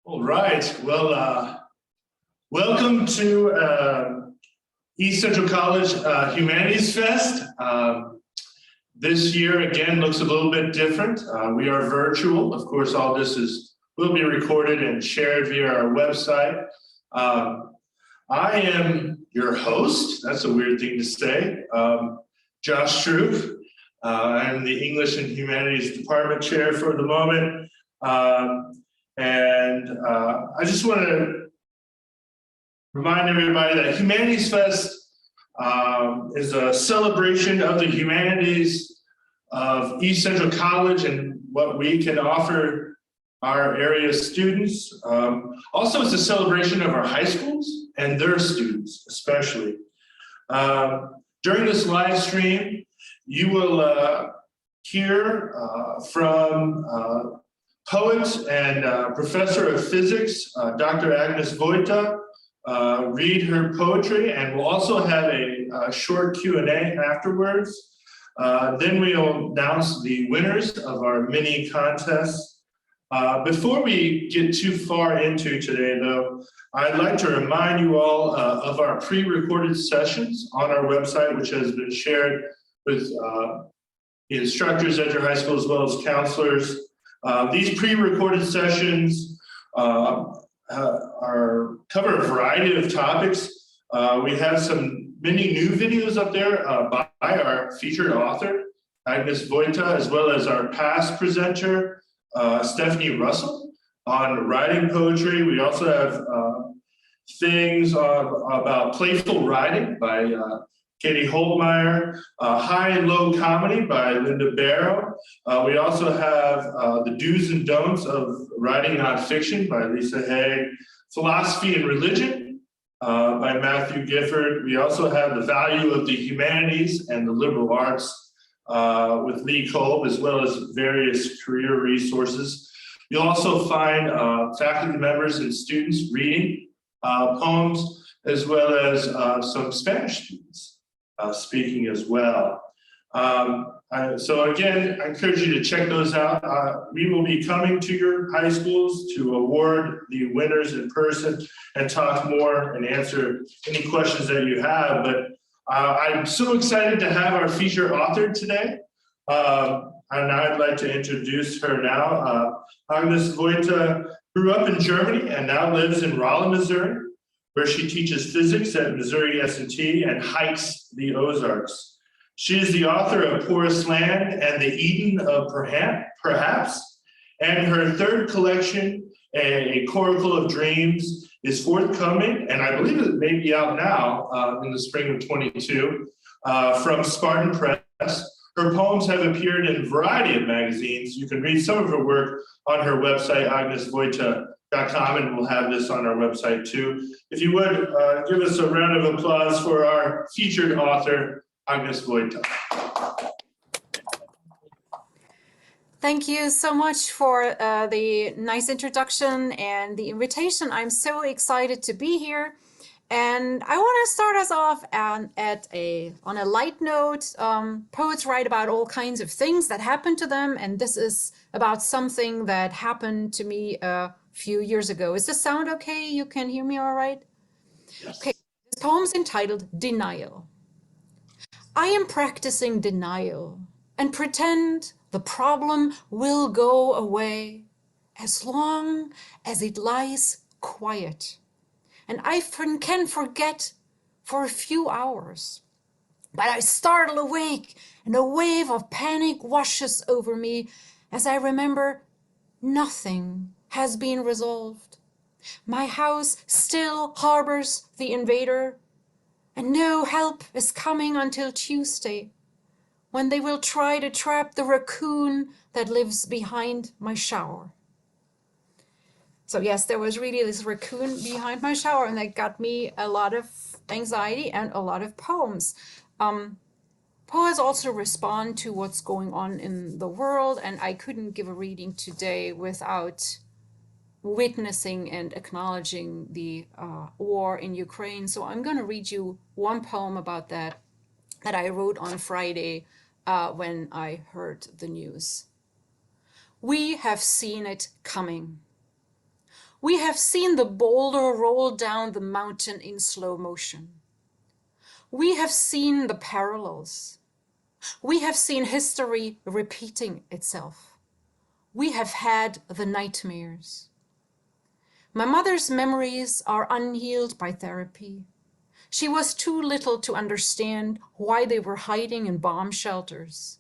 All right. Well, welcome to East Central College Humanities Fest. This year, again, looks a little bit different. We are virtual. Of course, all this will be recorded and shared via our website. I am your host. That's a weird thing to say. Josh Stroop. I'm the English and Humanities Department Chair for the moment. I just want to remind everybody that Humanities Fest is a celebration of the humanities of East Central College and what we can offer our area students. Also, it's a celebration of our high schools and their students, especially. During this live stream, you will hear from poet and professor of physics, Dr. Agnes Vojta, read her poetry, and we'll also have a short Q&A afterwards. Then we'll announce the winners of our mini contest. Before we get too far into today, though, I'd like to remind you all of our pre-recorded sessions on our website, which has been shared with the instructors at your high school as well as counselors. These pre-recorded sessions cover a variety of topics. We have many new videos up there by our featured author, Agnes Vojta, as well as our past presenter, Stephanie Russell, on writing poetry. We also have things about playful writing by Katie Holtmeyer, High and Low Comedy by Linda Barrow. We also have The Do's and Don'ts of Writing Nonfiction by Lisa Haig, Philosophy and Religion by Matthew Gifford. We also have The Value of the Humanities and the Liberal Arts with Lee Kolb, as well as various career resources. You'll also find faculty members and students reading poems, as well as some Spanish students speaking as well. So again, I encourage you to check those out. We will be coming to your high schools to award the winners in person and talk more and answer any questions that you have. But I'm so excited to have our featured author today. And I'd like to introduce her now. Agnes Vojta grew up in Germany and now lives in Rolla, Missouri, where she teaches physics at Missouri S&T and hikes the Ozarks. She is the author of Porous Land and the Eden of Perhaps, and her third collection, A Coracle of Dreams, is forthcoming, and I believe it may be out now in the spring of 22, from Spartan Press. Her poems have appeared in a variety of magazines. You can read some of her work on her website, agnesvojta.com, and we'll have this on our website too. If you would, give us a round of applause for our featured author, Agnes Vojta. Thank you so much for the nice introduction and the invitation. I'm so excited to be here. And I want to start us off on a light note. Poets write about all kinds of things that happen to them, and this is about something that happened to me a few years ago. Is the sound okay? You can hear me all right? Yes. Okay, this poem's entitled Denial. I am practicing denial and pretend the problem will go away as long as it lies quiet. And I can forget for a few hours. But I startle awake and a wave of panic washes over me as I remember nothing has been resolved. My house still harbors the invader, and no help is coming until Tuesday, when they will try to trap the raccoon that lives behind my shower. So yes, there was really this raccoon behind my shower, and that got me a lot of anxiety and a lot of poems. Poets also respond to what's going on in the world, and I couldn't give a reading today without witnessing and acknowledging the war in Ukraine. So I'm going to read you one poem about that I wrote on Friday when I heard the news. We have seen it coming. We have seen the boulder roll down the mountain in slow motion. We have seen the parallels. We have seen history repeating itself. We have had the nightmares. My mother's memories are unhealed by therapy. She was too little to understand why they were hiding in bomb shelters.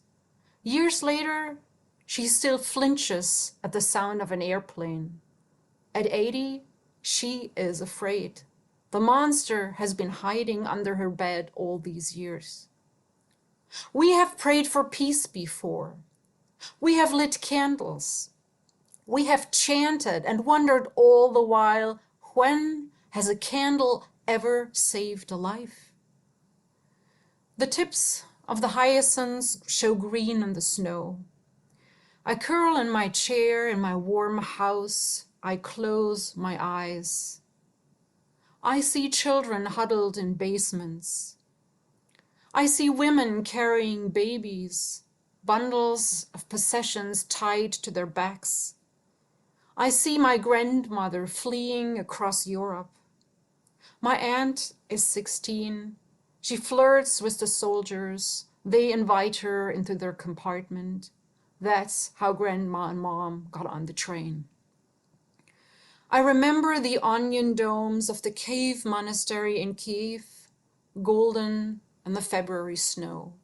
Years later, she still flinches at the sound of an airplane. At 80, she is afraid. The monster has been hiding under her bed all these years. We have prayed for peace before. We have lit candles. We have chanted and wondered all the while, when has a candle ever saved a life? The tips of the hyacinths show green in the snow. I curl in my chair in my warm house. I close my eyes. I see children huddled in basements. I see women carrying babies, bundles of possessions tied to their backs. I see my grandmother fleeing across Europe. My aunt is 16. She flirts with the soldiers. They invite her into their compartment. That's how Grandma and Mom got on the train. I remember the onion domes of the cave monastery in Kiev, golden in the February snow.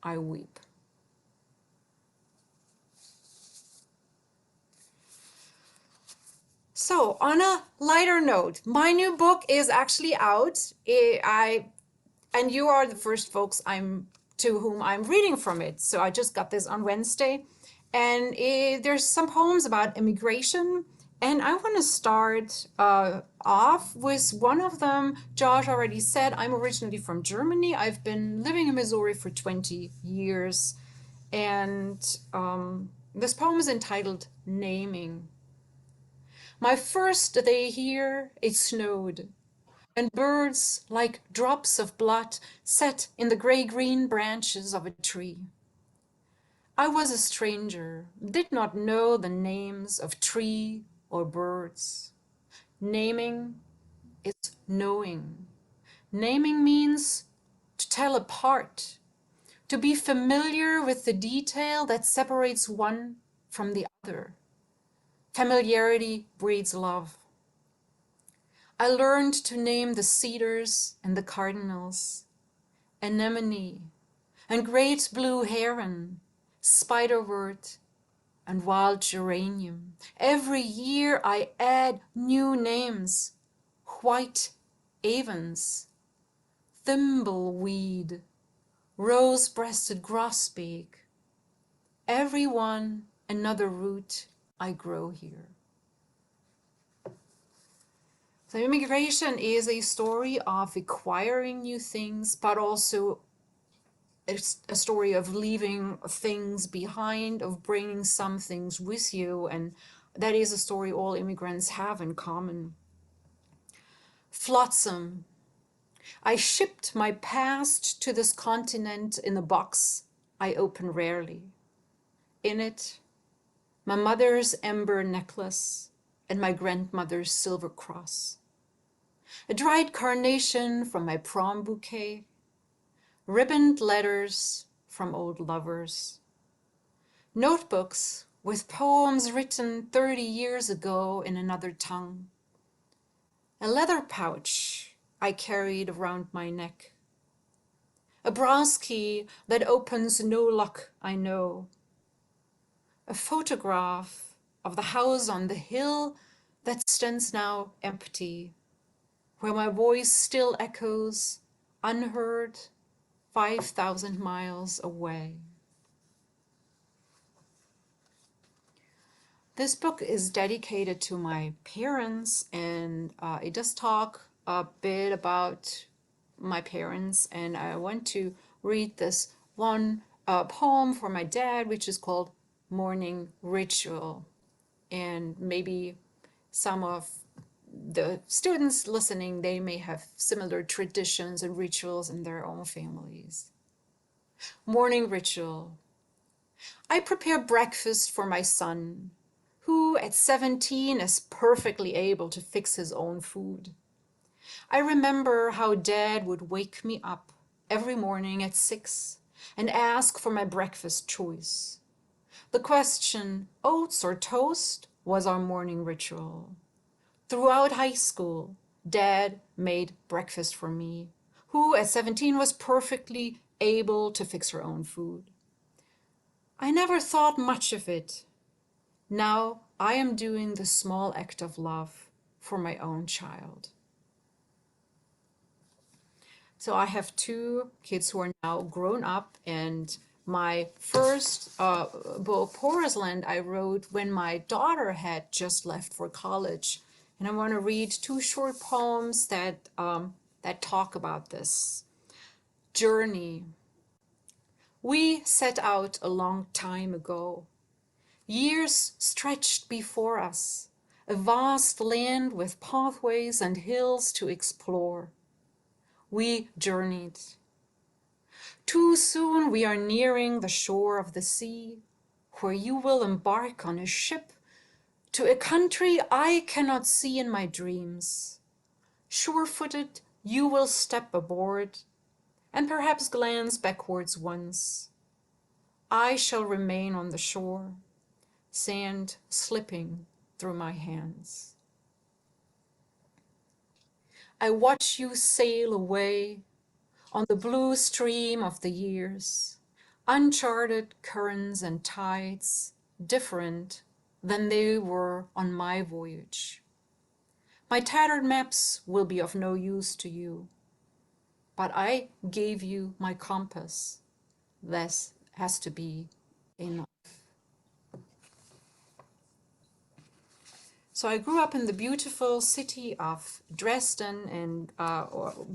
I weep. So, on a lighter note, my new book is actually out. And you are the first folks to whom I'm reading from it. So I just got this on Wednesday. And there's some poems about immigration. And I want to start off with one of them. Josh already said, I'm originally from Germany. I've been living in Missouri for 20 years. And this poem is entitled Naming. My first day here, it snowed, and birds, like drops of blood, sat in the gray-green branches of a tree. I was a stranger, did not know the names of tree or birds. Naming is knowing. Naming means to tell apart, to be familiar with the detail that separates one from the other. Familiarity breeds love. I learned to name the cedars and the cardinals, anemone and great blue heron, spiderwort and wild geranium. Every year I add new names: white avens, thimbleweed, rose-breasted grosbeak. Every one another root I grow here. So immigration is a story of acquiring new things, but also it's a story of leaving things behind, of bringing some things with you, and that is a story all immigrants have in common. Flotsam. I shipped my past to this continent in a box I open rarely. In it, my mother's ember necklace and my grandmother's silver cross. A dried carnation from my prom bouquet, ribboned letters from old lovers, notebooks with poems written 30 years ago in another tongue, a leather pouch I carried around my neck, a brass key that opens no lock I know, a photograph of the house on the hill that stands now empty, where my voice still echoes, unheard, 5,000 miles away. This book is dedicated to my parents, and it does talk a bit about my parents, and I want to read this one poem for my dad, which is called Morning Ritual. And maybe some of the students listening, they may have similar traditions and rituals in their own families. Morning ritual. I prepare breakfast for my son, who at 17 is perfectly able to fix his own food. I remember how Dad would wake me up every morning at 6 and ask for my breakfast choice. The question, oats or toast, was our morning ritual. Throughout high school, Dad made breakfast for me, who at 17 was perfectly able to fix her own food. I never thought much of it. Now I am doing the small act of love for my own child. So I have two kids who are now grown up, and my first book, Porous Land, I wrote when my daughter had just left for college. And I want to read two short poems that talk about this journey. We set out a long time ago. Years stretched before us, a vast land with pathways and hills to explore. We journeyed. Too soon we are nearing the shore of the sea, where you will embark on a ship to a country I cannot see in my dreams. Sure-footed, you will step aboard and perhaps glance backwards once. I shall remain on the shore, sand slipping through my hands. I watch you sail away on the blue stream of the years, uncharted currents and tides, different than they were on my voyage. My tattered maps will be of no use to you, but I gave you my compass. This has to be enough. So I grew up in the beautiful city of Dresden, and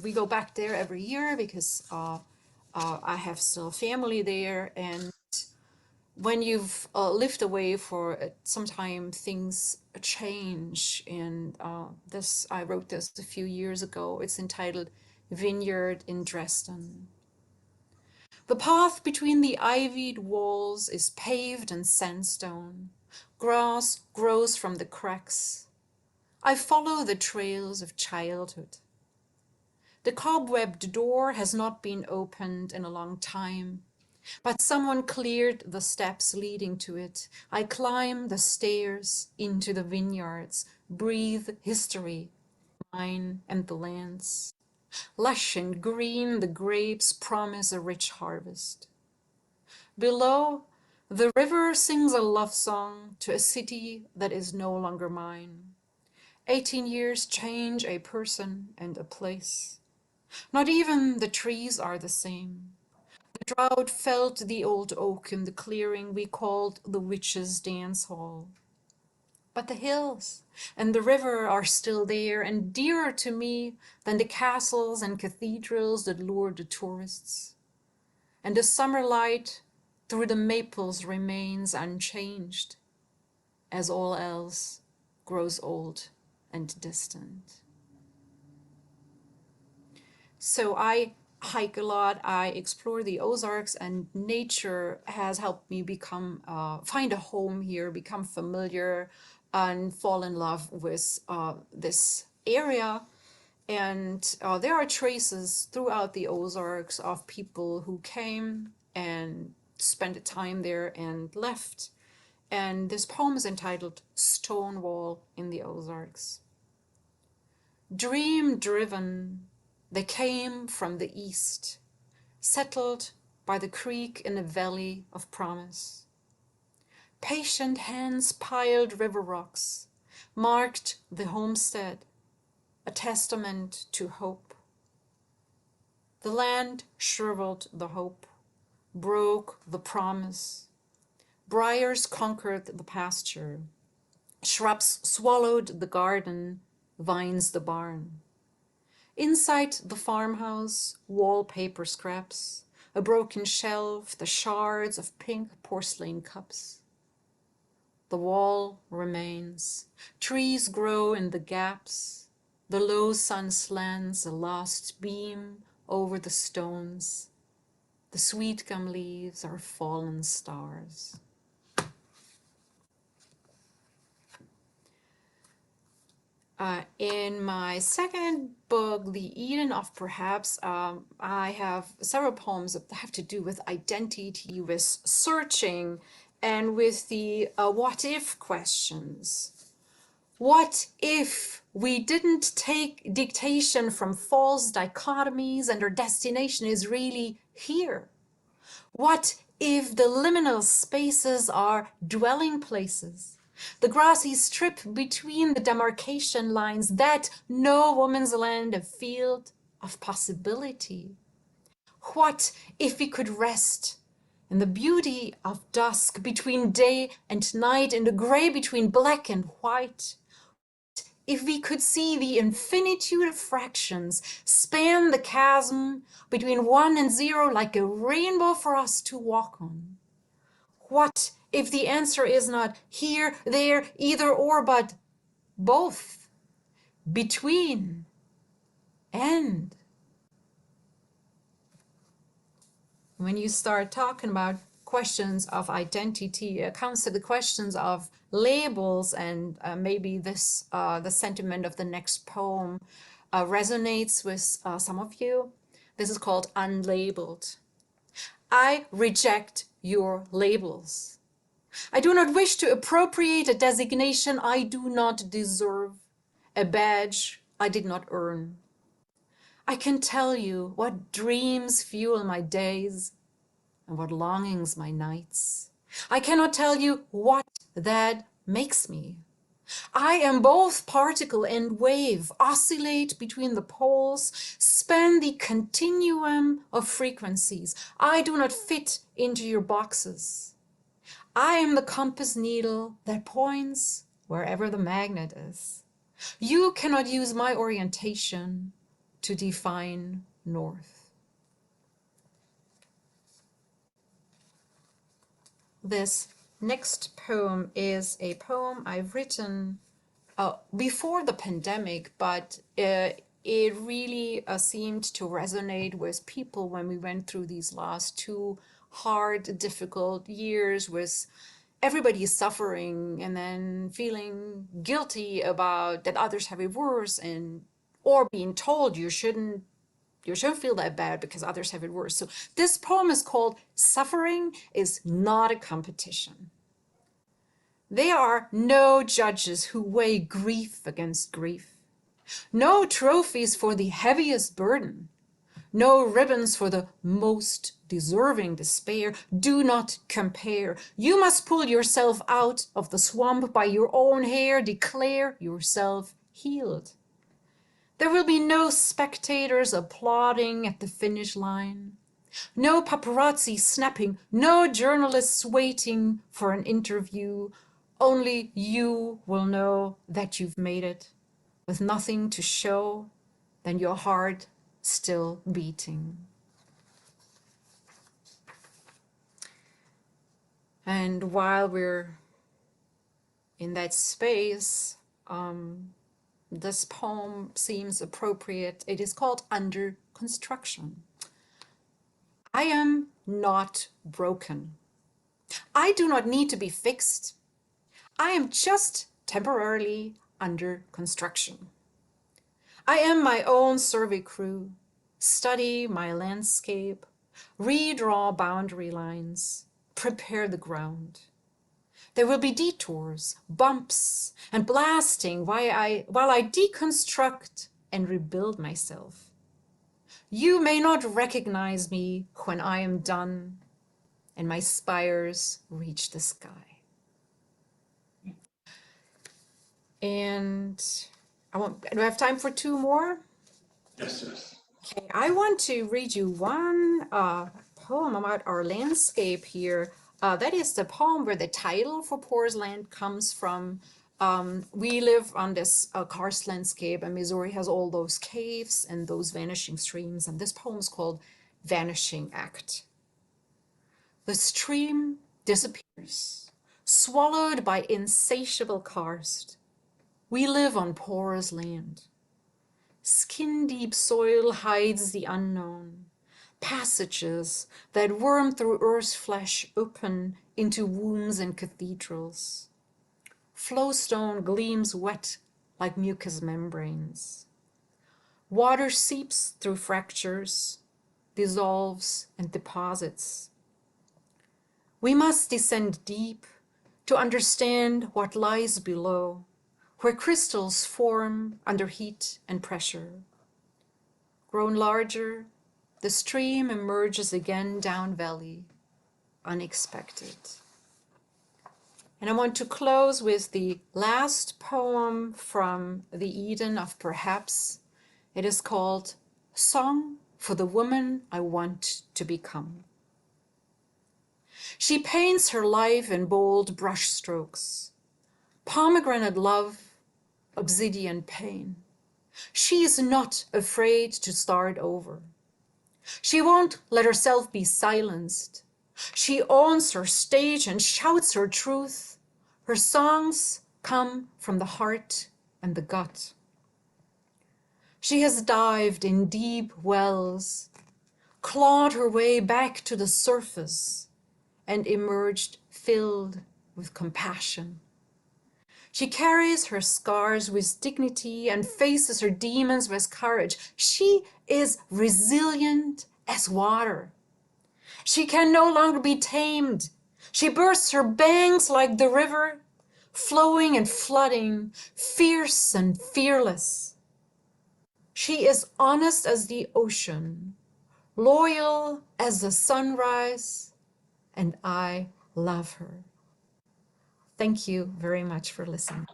we go back there every year because I have still family there. And when you've lived away for some time, things change. And I wrote this a few years ago. It's entitled Vineyard in Dresden. The path between the ivied walls is paved in sandstone. Grass grows from the cracks. I follow the trails of childhood. The cobwebbed door has not been opened in a long time, but someone cleared the steps leading to it. I climb the stairs into the vineyards, breathe history, mine and the land's. Lush and green, the grapes promise a rich harvest. Below, the river sings a love song to a city that is no longer mine. 18 years change a person and a place. Not even the trees are the same. The drought felled the old oak in the clearing we called the witches' dance hall. But the hills and the river are still there and dearer to me than the castles and cathedrals that lure the tourists. And the summer light through the maples remains unchanged, as all else grows old and distant. So I hike a lot, I explore the Ozarks, and nature has helped me become, find a home here, become familiar, and fall in love with this area. And there are traces throughout the Ozarks of people who came and spent a time there and left. And this poem is entitled Stonewall in the Ozarks. Dream driven, they came from the east, settled by the creek in a valley of promise. Patient hands piled river rocks, marked the homestead, a testament to hope. The land shriveled the hope, broke the promise. Briars conquered the pasture. Shrubs swallowed the garden, vines the barn. Inside the farmhouse, wallpaper scraps, a broken shelf, the shards of pink porcelain cups. The wall remains. Trees grow in the gaps. The low sun slants a last beam over the stones. The sweet gum leaves are fallen stars. In my second book, The Eden of Perhaps, I have several poems that have to do with identity, with searching, and with the what if questions. What if we didn't take dictation from false dichotomies and our destination is really here? What if the liminal spaces are dwelling places? The grassy strip between the demarcation lines, that no woman's land, a field of possibility. What if we could rest in the beauty of dusk between day and night, in the gray between black and white? If we could see the infinitude of fractions span the chasm between 1 and 0 like a rainbow for us to walk on? What if the answer is not here, there, either or, but both, between, and? When you start talking about questions of identity, concept, the questions of labels, and maybe this, the sentiment of the next poem resonates with some of you. This is called Unlabeled. I reject your labels. I do not wish to appropriate a designation I do not deserve, a badge I did not earn. I can tell you what dreams fuel my days and what longings my nights. I cannot tell you what that makes me. I am both particle and wave, oscillate between the poles, span the continuum of frequencies. I do not fit into your boxes. I am the compass needle that points wherever the magnet is. You cannot use my orientation to define north. This next poem is a poem I've written before the pandemic, but it really seemed to resonate with people when we went through these last 2 hard, difficult years with everybody suffering and then feeling guilty about that others have it worse, and or being told you shouldn't feel that bad because others have it worse. So this poem is called Suffering is Not a Competition. There are no judges who weigh grief against grief, no trophies for the heaviest burden, no ribbons for the most deserving despair. Do not compare. You must pull yourself out of the swamp by your own hair, declare yourself healed. There will be no spectators applauding at the finish line, no paparazzi snapping, no journalists waiting for an interview. Only you will know that you've made it, with nothing to show than your heart still beating. And while we're in that space, this poem seems appropriate. It is called Under Construction. I am not broken. I do not need to be fixed. I am just temporarily under construction. I am my own survey crew, study my landscape, redraw boundary lines, prepare the ground. There will be detours, bumps, and blasting while I deconstruct and rebuild myself. You may not recognize me when I am done and my spires reach the sky. And do I have time for 2 more? Yes, yes. Okay, I want to read you one poem about our landscape here. That is the poem where the title for Poor's Land comes from. We live on this karst landscape, and Missouri has all those caves and those vanishing streams, and this poem is called Vanishing Act. The stream disappears, swallowed by insatiable karst. We live on porous land. Skin-deep soil hides the unknown. Passages that worm through earth's flesh open into wombs and cathedrals. Flowstone gleams wet like mucous membranes. Water seeps through fractures, dissolves and deposits. We must descend deep to understand what lies below, where crystals form under heat and pressure. Grown larger, the stream emerges again down valley, unexpected. And I want to close with the last poem from the Eden of Perhaps. It is called Song for the Woman I Want to Become. She paints her life in bold brushstrokes, pomegranate love, obsidian pain. She is not afraid to start over. She won't let herself be silenced. She owns her stage and shouts her truth. Her songs come from the heart and the gut. She has dived in deep wells, clawed her way back to the surface, and emerged filled with compassion. She carries her scars with dignity and faces her demons with courage. She is resilient as water. She can no longer be tamed. She bursts her banks like the river, flowing and flooding, fierce and fearless. She is honest as the ocean, loyal as the sunrise, and I love her. Thank you very much for listening.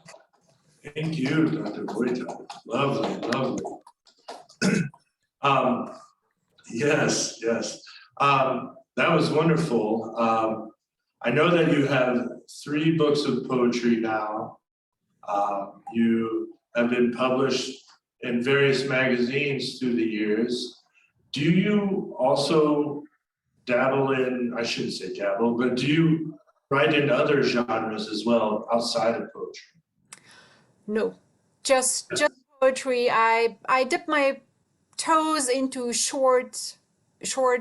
Thank you, Dr. Boyta. Lovely, lovely. Um, yes, yes. That was wonderful. I know that you have 3 books of poetry now. You have been published in various magazines through the years. Do you also dabble in, I shouldn't say dabble, but do you write in other genres as well outside of poetry? No, just poetry. I dip my toes into short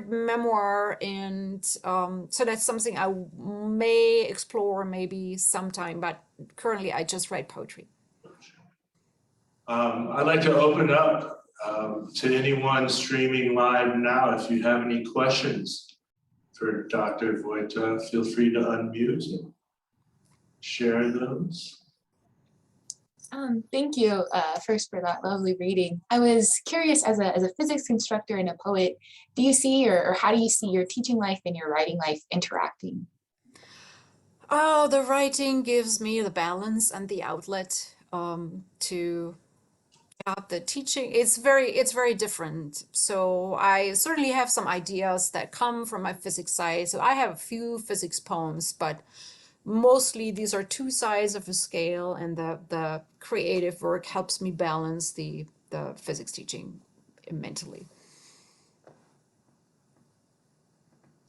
memoir, and so that's something I may explore maybe sometime, but currently I just write poetry. I'd like to open up to anyone streaming live now. If you have any questions for Dr. Voita, feel free to unmute and share those. Thank you first for that lovely reading. I was curious, as a physics instructor and a poet, do you see or how do you see your teaching life and your writing life interacting? Oh, the writing gives me the balance and the outlet to the teaching. It's very different. So I certainly have some ideas that come from my physics side. So I have a few physics poems, but mostly these are 2 sides of a scale, and the creative work helps me balance the physics teaching mentally.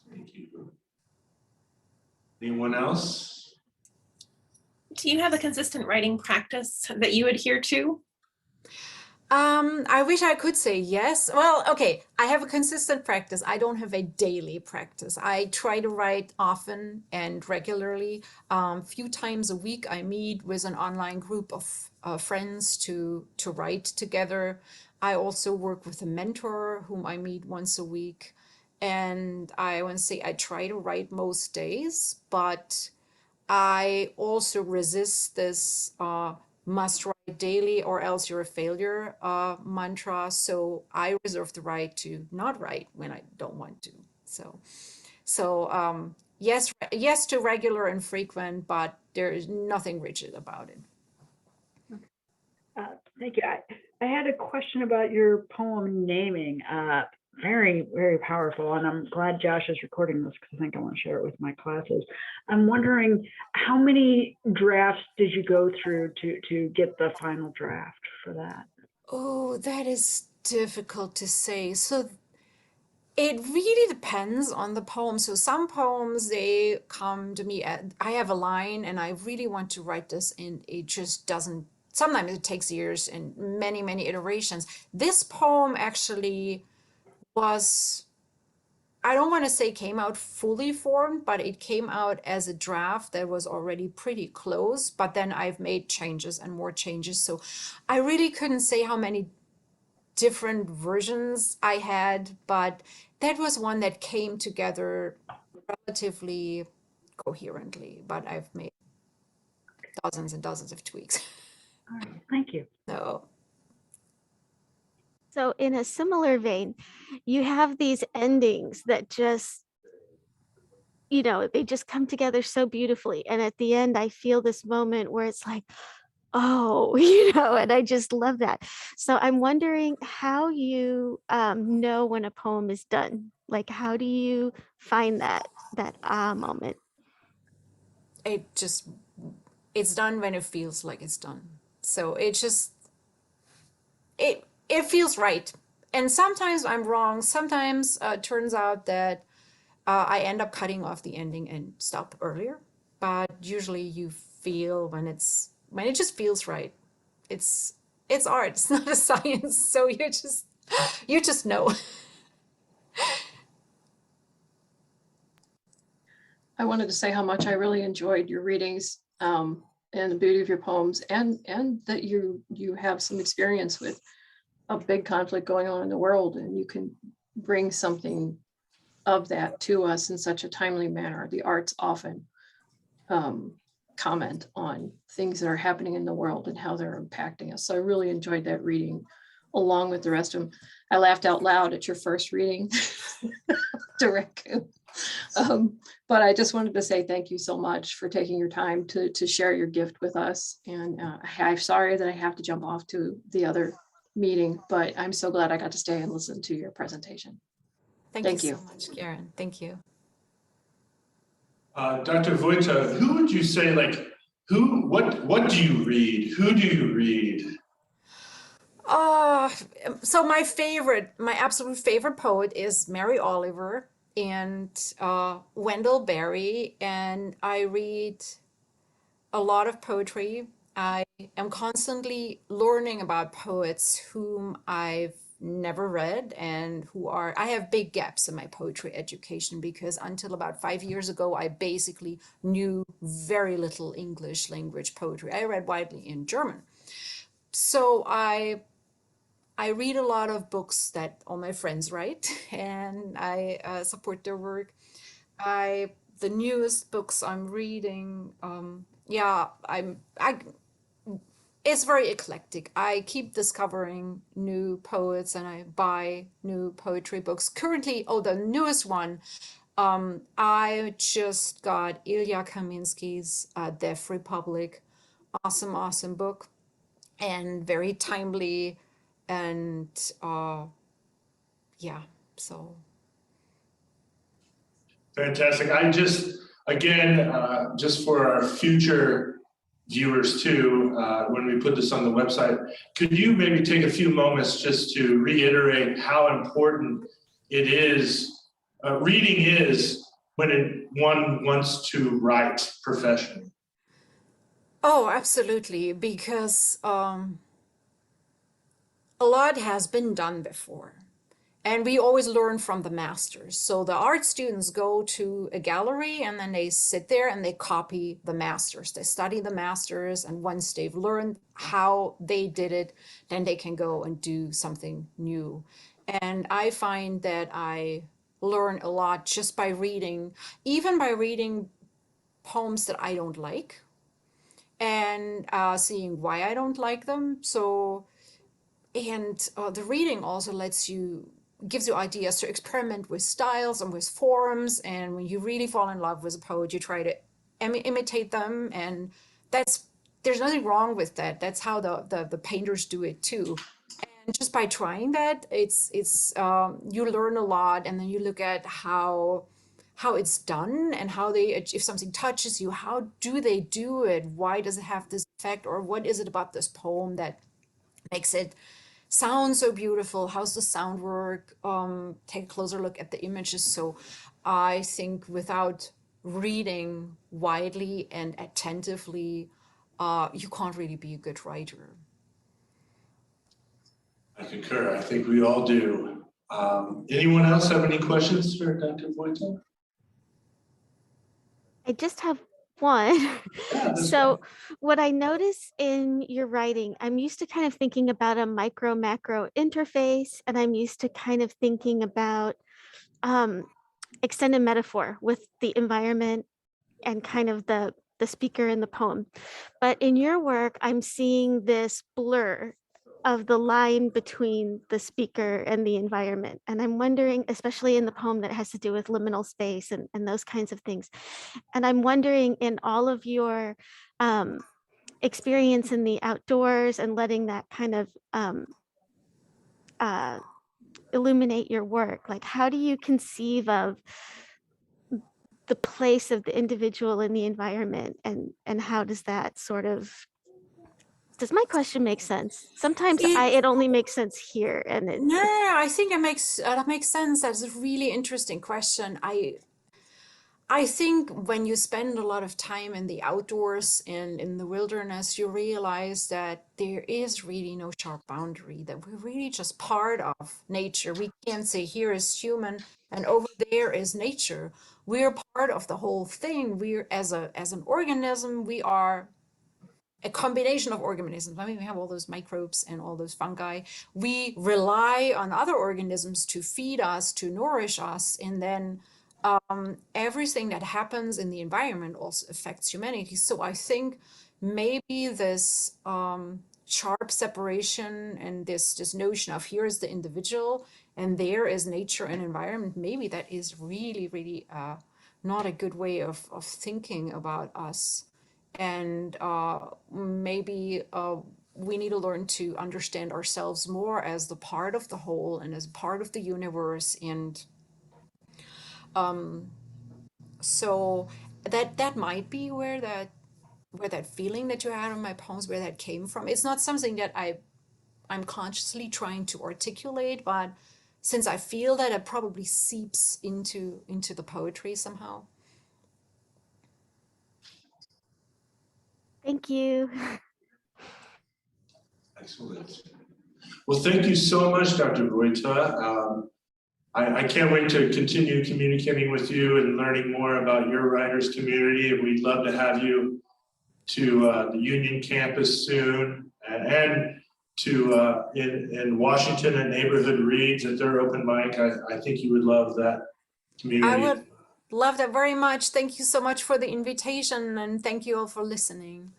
Thank you. Anyone else? Do you have a consistent writing practice that you adhere to? I wish I could say yes. Well, okay, I have a consistent practice. I don't have a daily practice. I try to write often and regularly. Few times a week, I meet with an online group of friends to write together. I also work with a mentor whom I meet once a week. And I want to say I try to write most days, but I also resist this must write daily or else you're a failure mantra. So I reserve the right to not write when I don't want to. So yes to regular and frequent, but there is nothing rigid about it. Thank you. I had a question about your poem naming. Very, very powerful. And I'm glad Josh is recording this because I think I want to share it with my classes. I'm wondering, how many drafts did you go through to get the final draft for that? Oh, that is difficult to say. So it really depends on the poem. So some poems, they come to me I have a line and I really want to write this, and it just doesn't. Sometimes it takes years and many iterations. This poem actually was, I don't want to say came out fully formed, but it came out as a draft that was already pretty close. But then I've made changes and more changes. So I really couldn't say how many different versions I had, but that was one that came together relatively coherently. But I've made dozens and dozens of tweaks. All right, thank you. So So in a similar vein, you have these endings that just, you know, they just come together so beautifully. And at the end, I feel this moment where it's like, oh, you know, and I just love that. So I'm wondering how you know when a poem is done. Like, how do you find that moment? it's done when it feels like it's done. So it feels right. And sometimes I'm wrong. Sometimes it turns out that I end up cutting off the ending and stop earlier. But usually you feel when it just feels right. It's art. It's not a science. So you just know. I wanted to say how much I really enjoyed your readings and the beauty of your poems, and that you have some experience with a big conflict going on in the world, and you can bring something of that to us in such a timely manner. The arts often comment on things that are happening in the world and how they're impacting us. So I really enjoyed that reading along with the rest of them. I laughed out loud at your first reading, to Raccoon. But I just wanted to say thank you so much for taking your time to share your gift with us. And I'm sorry that I have to jump off to the other meeting, but I'm so glad I got to stay and listen to your presentation. Thank you so much, Karen. Thank you. Dr. Vojta, who would you say, like, what do you read? Who do you read? So my absolute favorite poet is Mary Oliver and Wendell Berry, and I read a lot of poetry. I am constantly learning about poets whom I've never read and I have big gaps in my poetry education because until about 5 years ago, I basically knew very little English language poetry. I read widely in German. So I read a lot of books that all my friends write, and I support their work. The newest books I'm reading, it's very eclectic. I keep discovering new poets and I buy new poetry books. Currently, the newest one, I just got Ilya Kaminsky's Deaf Republic. Awesome book and very timely. And so. Fantastic. Just for our future viewers too, when we put this on the website, could you maybe take a few moments just to reiterate how important it is, reading is when one wants to write professionally? Oh, absolutely, because a lot has been done before. And we always learn from the masters. So the art students go to a gallery and then they sit there and they copy the masters. They study the masters, and once they've learned how they did it, then they can go and do something new. And I find that I learn a lot just by reading, even by reading poems that I don't like and seeing why I don't like them. The reading also gives you ideas to experiment with styles and with forms. And when you really fall in love with a poet, you try to imitate them. And there's nothing wrong with that. That's how the painters do it too. And just by trying that, you learn a lot, and then you look at how it's done and if something touches you, how do they do it? Why does it have this effect? Or what is it about this poem that makes it sound so beautiful? How's the sound work? Take a closer look at the images. So I think without reading widely and attentively, you can't really be a good writer. I concur. I think we all do. Anyone else have any questions for Dr. Voita? I just have one. Yeah, that's So what I notice in your writing, I'm used to kind of thinking about a micro macro interface, and I'm used to kind of thinking about extended metaphor with the environment and kind of the speaker in the poem. But in your work, I'm seeing this blur of the line between the speaker and the environment. And I'm wondering, especially in the poem that has to do with liminal space and those kinds of things. And I'm wondering, in all of your experience in the outdoors and letting that kind of illuminate your work, like how do you conceive of the place of the individual in the environment, and how does that sort of, does my question make sense? Sometimes it only makes sense here, and it, No, I think it makes that makes sense. That's a really interesting question. I think when you spend a lot of time in the outdoors and in the wilderness, you realize that there is really no sharp boundary, that we're really just part of nature. We can't say here is human and over there is nature. We're part of the whole thing. We're as an organism, we are a combination of organisms. I mean, we have all those microbes and all those fungi. We rely on other organisms to feed us, to nourish us, and then everything that happens in the environment also affects humanity. So I think maybe this sharp separation and this notion of here is the individual and there is nature and environment, maybe that is really, really not a good way of thinking about us. And maybe we need to learn to understand ourselves more as the part of the whole and as part of the universe. And so that might be where that feeling that you had on my poems, where that came from. It's not something that I'm consciously trying to articulate, but since I feel that it probably seeps into the poetry somehow. thank you. Excellent. Well, thank you so much, Dr. Voita. I can't wait to continue communicating with you and learning more about your writers community. And we'd love to have you to the Union campus soon, and to in Washington at Neighborhood Reads at their open mic. I think you would love that community. I would love that very much. Thank you so much for the invitation, and thank you all for listening.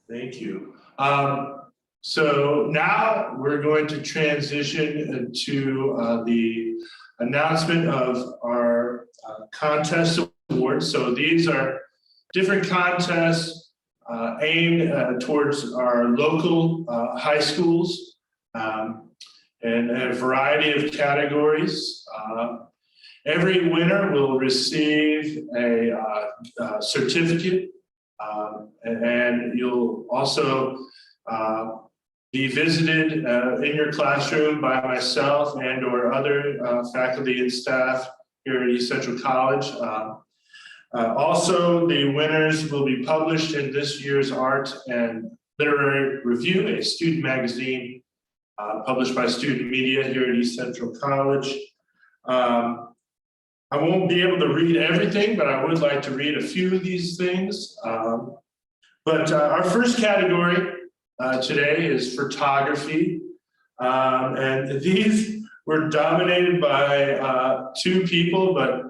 Thank you. So now we're going to transition to the announcement of our contest awards. So these are different contests aimed towards our local high schools in a variety of categories. Every winner will receive a certificate, and you'll also be visited in your classroom by myself and or other faculty and staff here at East Central College. Also, the winners will be published in this year's Art and Literary Review, a student magazine published by Student Media here at East Central College. I won't be able to read everything, but I would like to read a few of these things. But our first category today is photography. And these were dominated by two people, but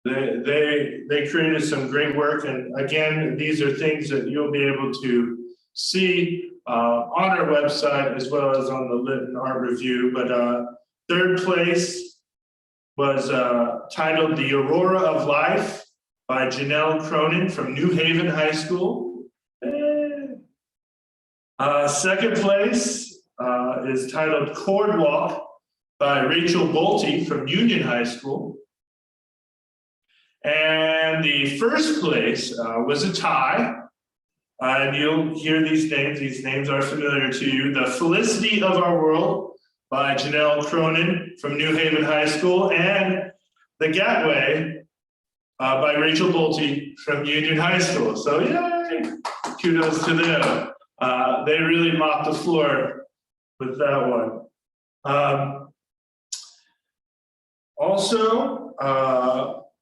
they created some great work. And again, these are things that you'll be able to see on our website as well as on the Lit and Art Review. But third place was titled The Aurora of Life by Janelle Cronin from New Haven High School. Second place is titled Chord Walk by Rachel Bolte from Union High School. And the first place was a tie. And you'll hear these names are familiar to you. The Felicity of Our World by Janelle Cronin from New Haven High School, and The Gateway by Rachel Bolte from Union High School. So yay, kudos to them. They really mopped the floor with that one. Also,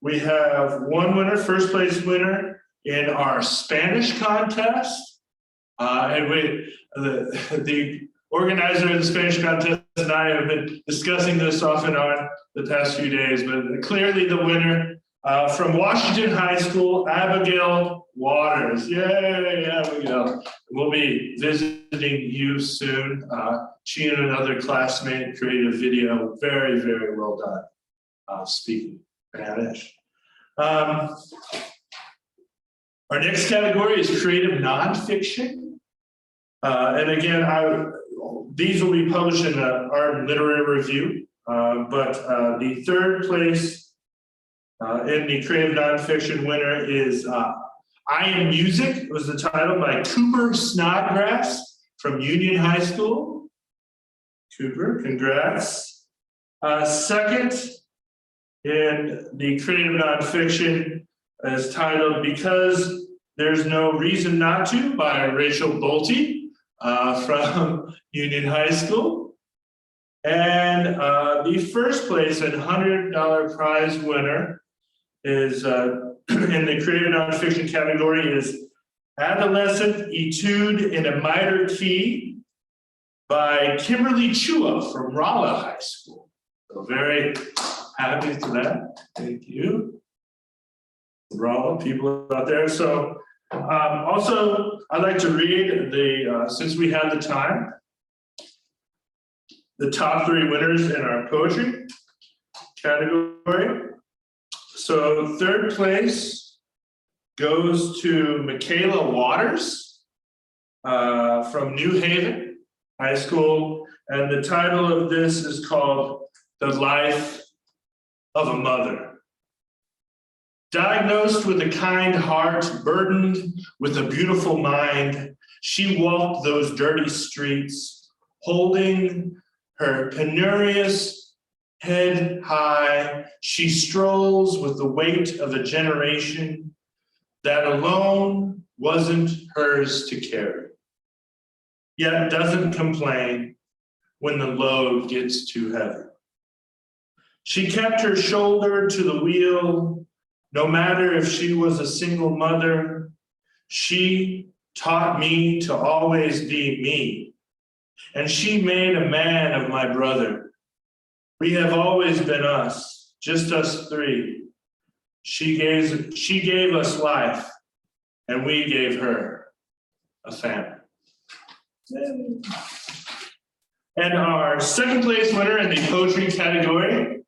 we have one winner, first place winner in our Spanish contest. And the organizer of the Spanish contest and I have been discussing this off and on the past few days, but clearly the winner from Washington High School, Abigail Waters. Yay, Abigail. We'll be visiting you soon. She and another classmate created a video, very, very well done, speaking Spanish. Our next category is creative nonfiction. And again, these will be published in our literary review, but the third place in the creative nonfiction winner is I Am Music. It was the title by Cooper Snodgrass from Union High School. Cooper, congrats. Second in the creative nonfiction is titled Because There's No Reason Not To by Rachel Bolte from Union High School. And the first place and $100 prize winner is in the creative nonfiction category is Adolescent Etude in a Minor Key by Kimberly Chua from Rolla High School. So very happy for that. Thank you. Rolla people out there. So also I'd like to read since we have the time, the top 3 winners in our poetry category. So third place goes to Michaela Waters from New Haven High School. And the title of this is called The Life of a Mother. Diagnosed with a kind heart, burdened with a beautiful mind, she walked those dirty streets, holding her penurious head high. She strolls with the weight of a generation that alone wasn't hers to carry, yet doesn't complain when the load gets too heavy. She kept her shoulder to the wheel, no matter if she was a single mother. She taught me to always be me, and she made a man of my brother. We have always been us, just us 3. She gave us life, and we gave her a family. And our second place winner in the poetry category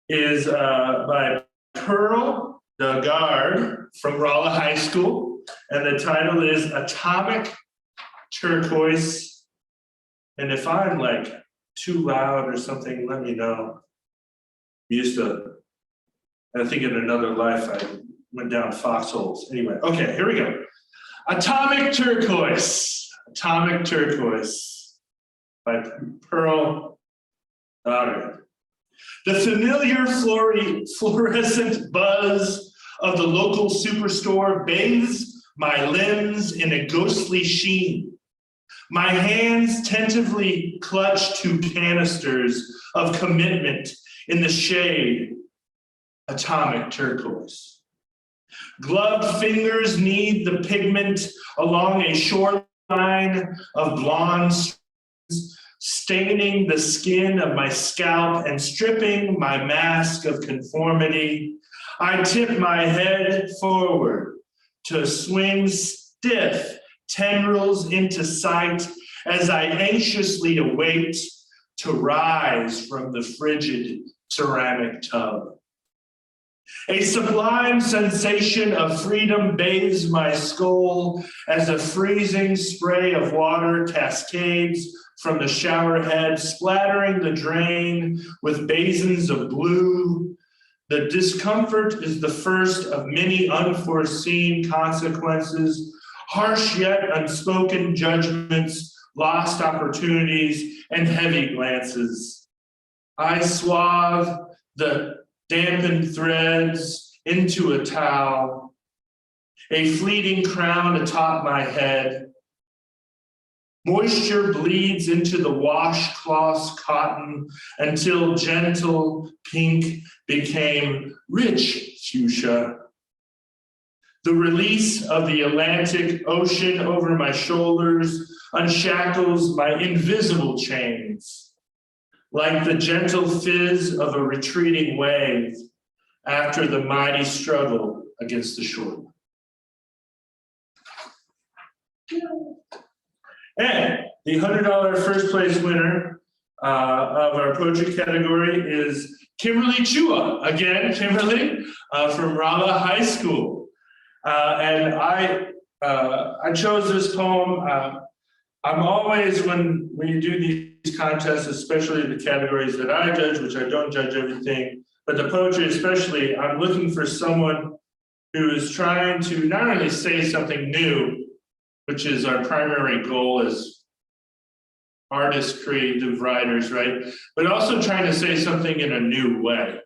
is by Pearl Dugard from Rolla High School. And the title is Atomic Turquoise. And if I'm like too loud or something, let me know. I think in another life I went down foxholes. Anyway, okay, here we go. Atomic Turquoise. Atomic Turquoise by Pearl Dugard. The familiar fluorescent buzz of the local superstore bathes my limbs in a ghostly sheen. My hands tentatively clutch 2 canisters of commitment in the shade, atomic turquoise. Gloved fingers knead the pigment along a shoreline of blonde strands, staining the skin of my scalp and stripping my mask of conformity. I tip my head forward to swing stiff tendrils into sight as I anxiously await to rise from the frigid ceramic tub. A sublime sensation of freedom bathes my skull as a freezing spray of water cascades from the shower head, splattering the drain with basins of blue. The discomfort is the first of many unforeseen consequences, harsh yet unspoken judgments, lost opportunities, and heavy glances. I swathe the dampened threads into a towel, a fleeting crown atop my head. Moisture bleeds into the washcloth cotton until gentle pink became rich fuchsia. The release of the Atlantic Ocean over my shoulders unshackles my invisible chains, like the gentle fizz of a retreating wave after the mighty struggle against the shore. And the $100 first place winner of our poetry category is Kimberly Chua. Again, Kimberly from Rolla High School. And I chose this poem. I'm always, when you do these contests, especially the categories that I judge, which I don't judge everything, but the poetry especially, I'm looking for someone who is trying to not only say something new, which is our primary goal as artists, creative writers, right? But also trying to say something in a new way.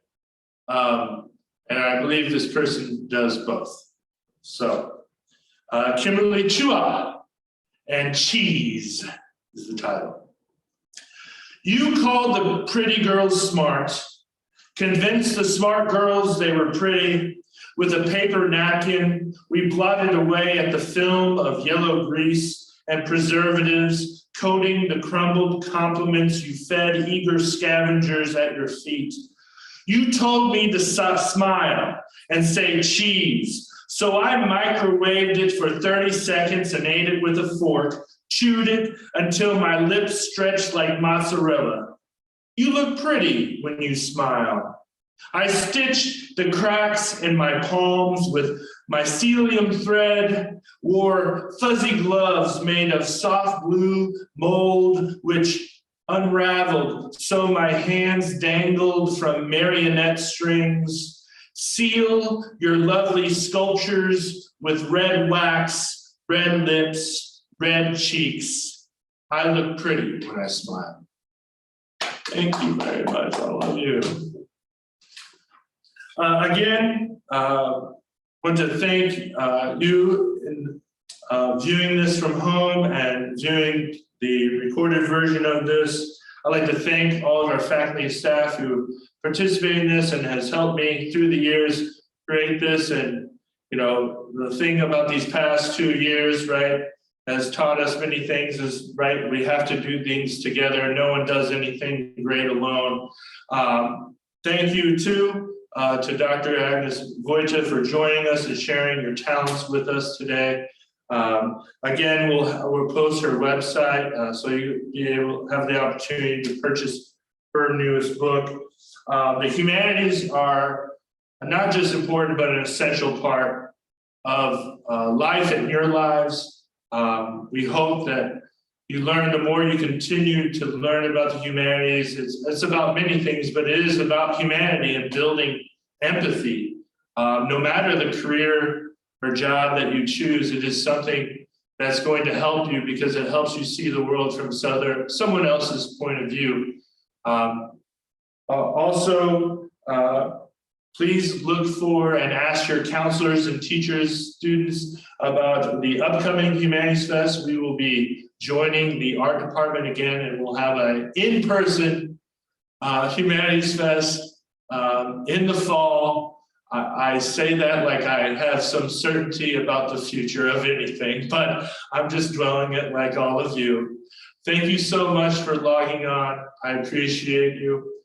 And I believe this person does both. So, Kimberly Chua and Cheese is the title. You called the pretty girls smart, convinced the smart girls they were pretty. With a paper napkin, we blotted away at the film of yellow grease and preservatives, coating the crumbled compliments you fed eager scavengers at your feet. You told me to smile and say cheese, so I microwaved it for 30 seconds and ate it with a fork, chewed it until my lips stretched like mozzarella. You look pretty when you smile. I stitched the cracks in my palms with mycelium thread, wore fuzzy gloves made of soft blue mold, which unraveled so my hands dangled from marionette strings. Seal your lovely sculptures with red wax, red lips, red cheeks. I look pretty when I smile. Thank you very much. I love you. Again, want to thank you in viewing this from home and viewing the recorded version of this. I'd like to thank all of our faculty and staff who participate in this and has helped me through the years create this. And, you know, the thing about these past 2 years, right, has taught us many things is, right, we have to do things together. No one does anything great alone. Thank you too to Dr. Agnes Vojta for joining us and sharing your talents with us today. Again, we'll post her website so you'll be able to have the opportunity to purchase her newest book. The humanities are not just important, but an essential part of life in your lives. We hope that you learn, the more you continue to learn about the humanities, it's about many things, but it is about humanity and building empathy. No matter the career or job that you choose, it is something that's going to help you because it helps you see the world from someone else's point of view. Please look for and ask your counselors and teachers, students about the upcoming Humanities Fest. We will be joining the art department again, and we'll have an in-person Humanities Fest in the fall. I say that like I have some certainty about the future of anything, but I'm just dwelling it like all of you. Thank you so much for logging on. I appreciate you.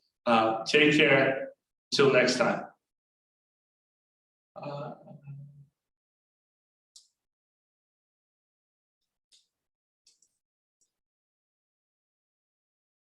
Take care. Till next time.